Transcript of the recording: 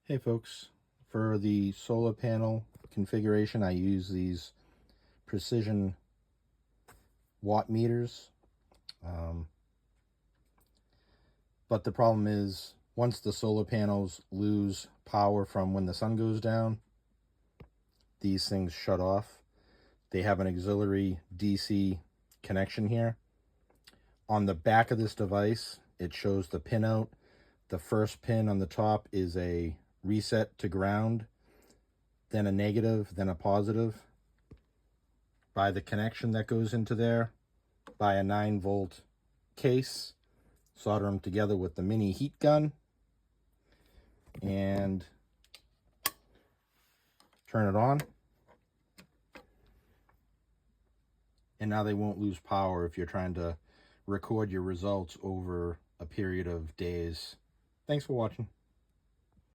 Hey folks, for the solar panel configuration I use these precision watt meters, but the problem is once the solar panels lose power from when the sun goes down, these things shut off. They have an auxiliary DC connection here. On the back of this device it shows the pinout. The first pin on the top is a reset to ground, then a negative, then a positive. By the connection that goes into there, by a 9-volt case, solder them together with the mini heat gun, and turn it on. And now they won't lose power if you're trying to record your results over a period of days. Thanks for watching.